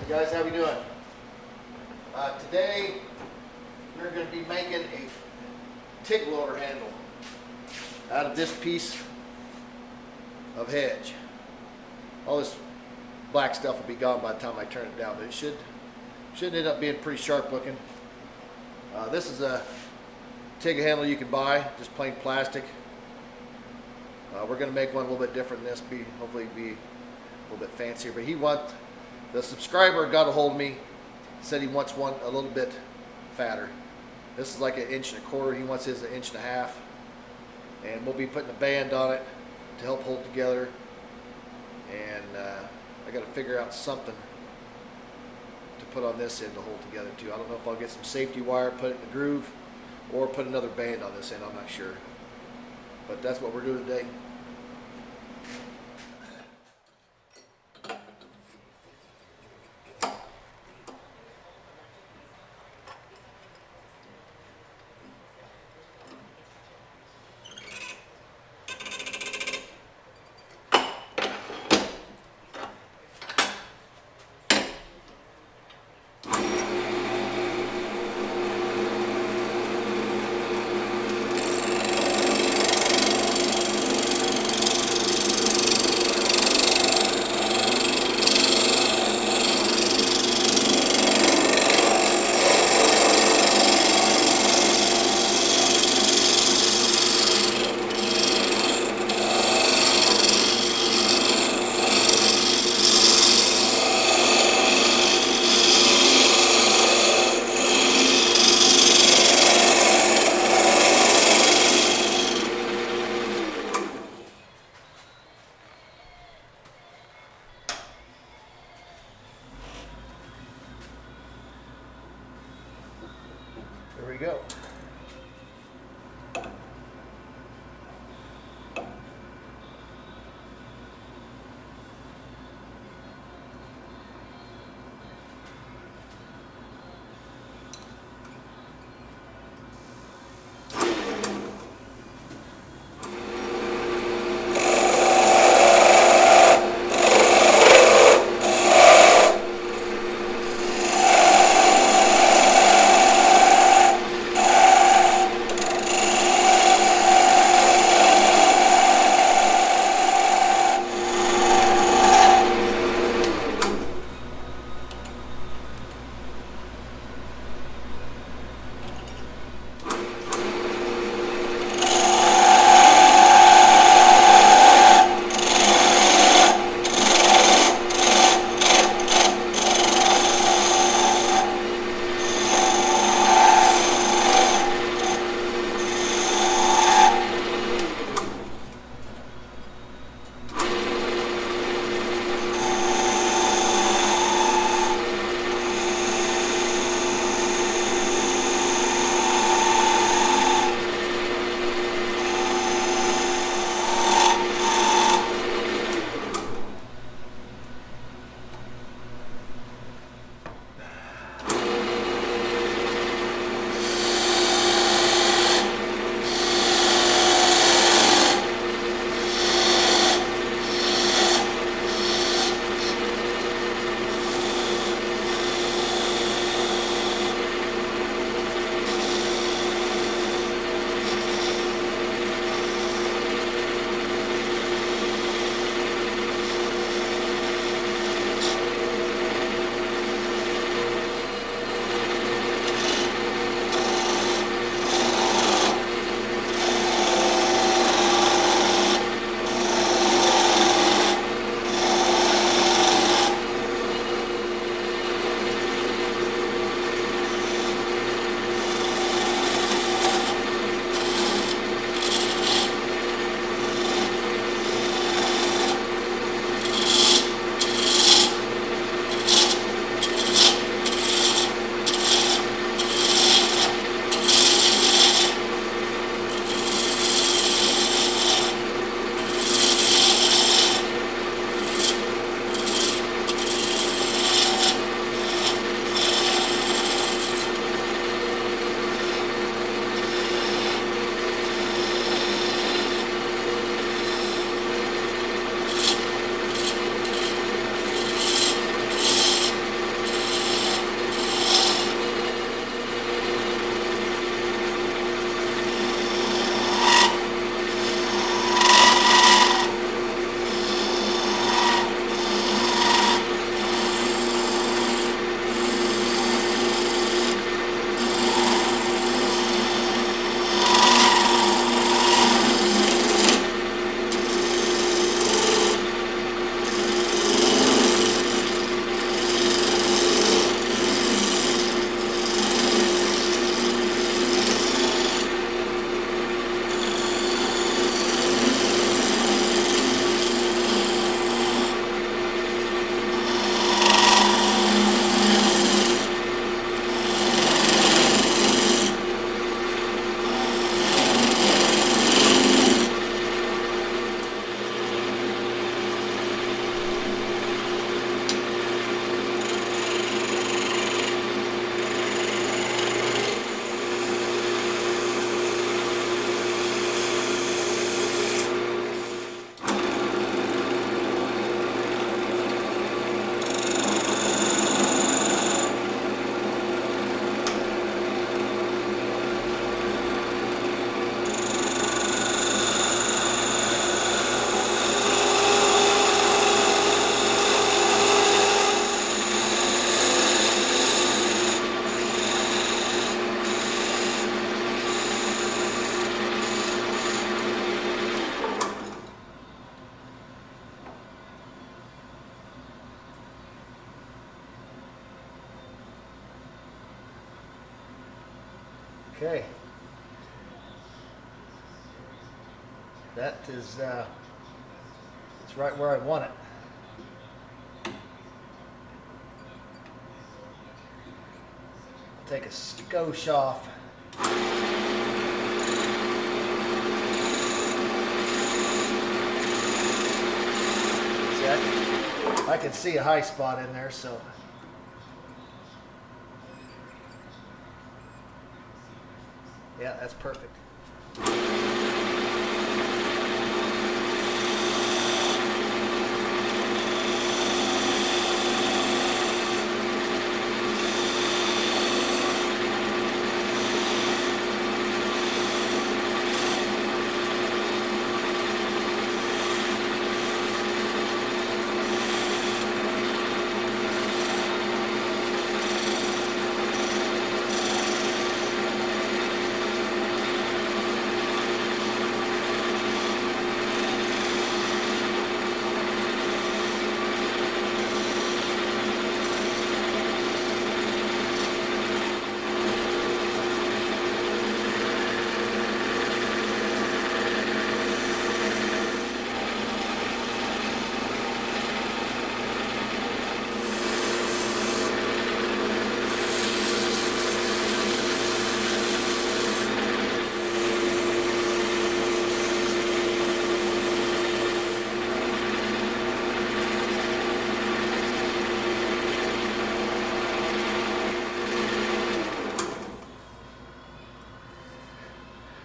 Hey guys, how we doing? Today we're going to be making a TIG loader handle out of this piece of hedge. All this black stuff will be gone by the time I turn it down, but it should end up being pretty sharp looking. This is a TIG handle you can buy, just plain plastic. We're going to make one a little bit different than this, hopefully be a little bit fancier. But the subscriber got a hold of me, said he wants one a little bit fatter. This is like 1.25 inches. He wants his 1.5 inches. And we'll be putting a band on it to help hold together. And I got to figure out something to put on this end to hold together too. I don't know if I'll get some safety wire, put it in the groove, or put another band on this end. I'm not sure. But that's what we're doing today. There we go. Okay. That is, it's right where I want it. Take a skosh off. See, I can see a high spot in there, so. Yeah, that's perfect.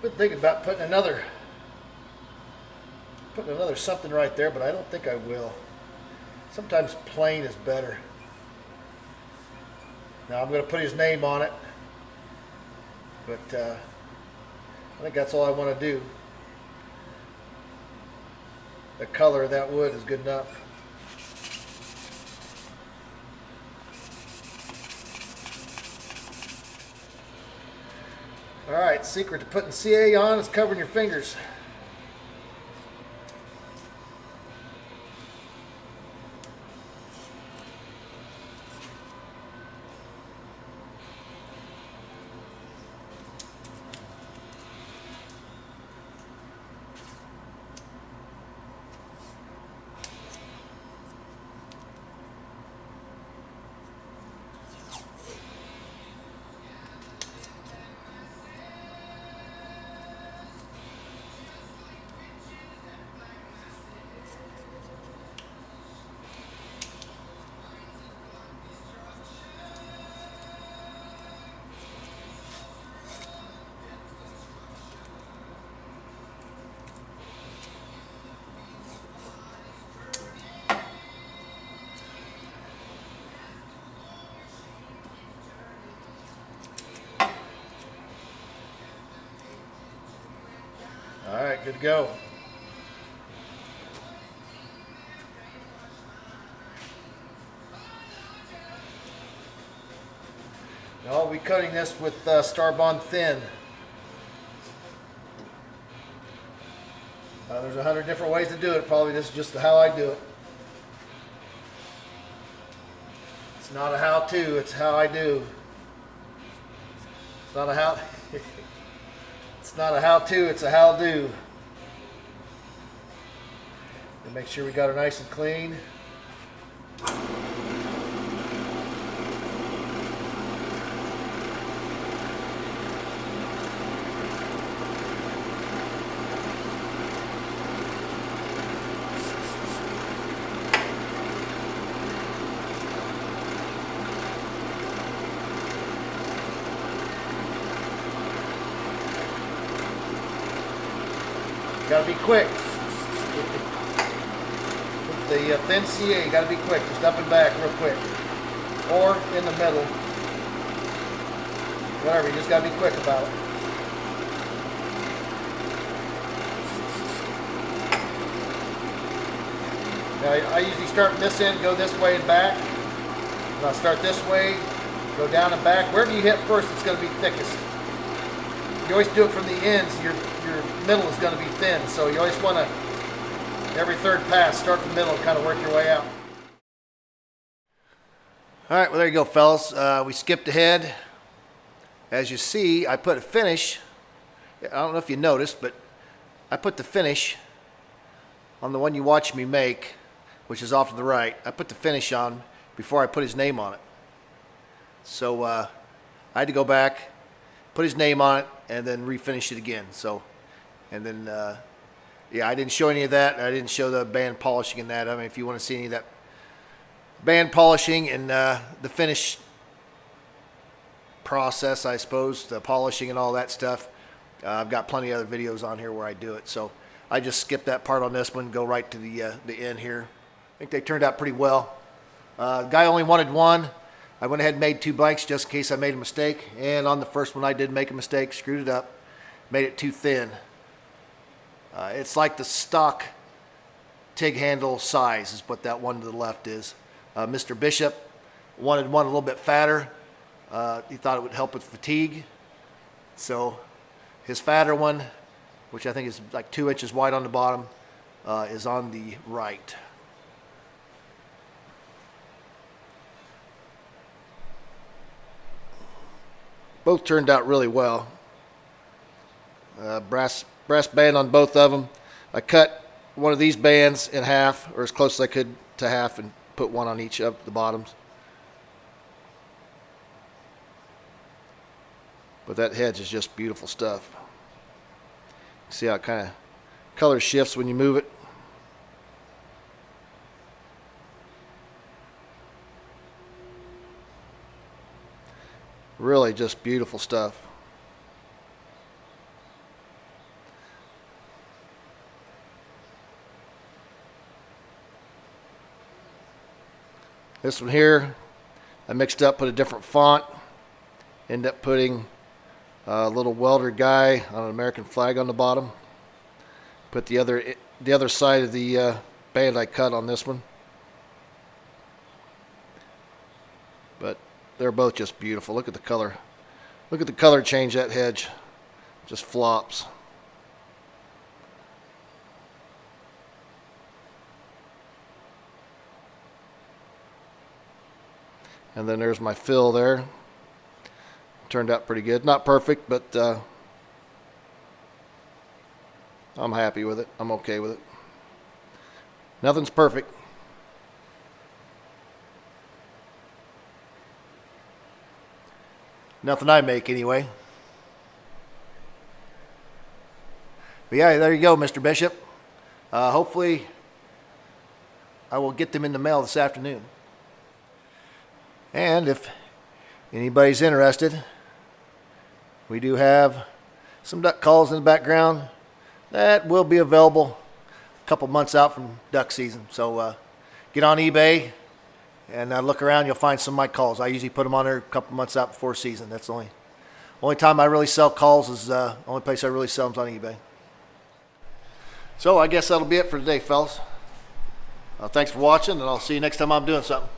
Been thinking about putting another something right there, but I don't think I will. Sometimes plain is better. Now I'm going to put his name on it, but I think that's all I want to do. The color of that wood is good enough. All right, secret to putting CA on is covering your fingers. All right, good to go. Now I'll be cutting this with Starbond thin. There's 100 different ways to do it. Probably this is just how I do it. It's not a how-to, it's how I do. It's not a how. It's not a how-to, it's a how-do. And make sure we got her nice and clean. Gotta be quick. With the thin CA, you gotta be quick. Just up and back real quick. Or in the middle. Whatever, you just gotta be quick about it. Now I usually start from this end, go this way and back. And I'll start this way, go down and back. Wherever you hit first, it's gonna be thickest. You always do it from the ends, your middle is going to be thin, so you always want to, every third pass, start from the middle and kind of work your way out. All right, well there you go, fellas. We skipped ahead. as you see, I put a finish. I don't know if you noticed, but I put the finish on the one you watch me make, which is off to the right. I put the finish on before I put his name on it. So I had to go back, put his name on it, and then refinish it again. So, and then, yeah, I didn't show any of that. I didn't show the band polishing and that. I mean, if you want to see any of that band polishing and the finish process, I suppose, the polishing and all that stuff, I've got plenty of other videos on here where I do it. So I just skipped that part on this one, go right to the end here. I think they turned out pretty well. The guy only wanted one. I went ahead and made 2 blanks just in case I made a mistake. And on the first one I did make a mistake, screwed it up, made it too thin. It's like the stock TIG handle size is what that one to the left is. Mr. Bishop wanted one a little bit fatter. He thought it would help with fatigue. So his fatter one, which I think is like 2 inches wide on the bottom, is on the right. Both turned out really well. Brass band on both of them. I cut one of these bands in half, or as close as I could to half, and put one on each of the bottoms. But that hedge is just beautiful stuff. See how it kind of color shifts when you move it. Really just beautiful stuff. This one here, I mixed up, put a different font, ended up putting a little welder guy on an American flag on the bottom. Put the other side of the band I cut on this one. But they're both just beautiful. Look at the color. Look at the color change that hedge. Just flops. And then there's my fill there. Turned out pretty good. Not perfect, but I'm happy with it. I'm okay with it. Nothing's perfect. Nothing I make anyway. But yeah, there you go, Mr. Bishop. Hopefully I will get them in the mail this afternoon. And if anybody's interested, we do have some duck calls in the background that will be available a couple months out from duck season. So get on eBay and look around. You'll find some of my calls. I usually put them on there a couple months out before season. That's the only time I really sell calls. Is the only place I really sell them is on eBay. So I guess that'll be it for today, fellas. Thanks for watching, and I'll see you next time I'm doing something.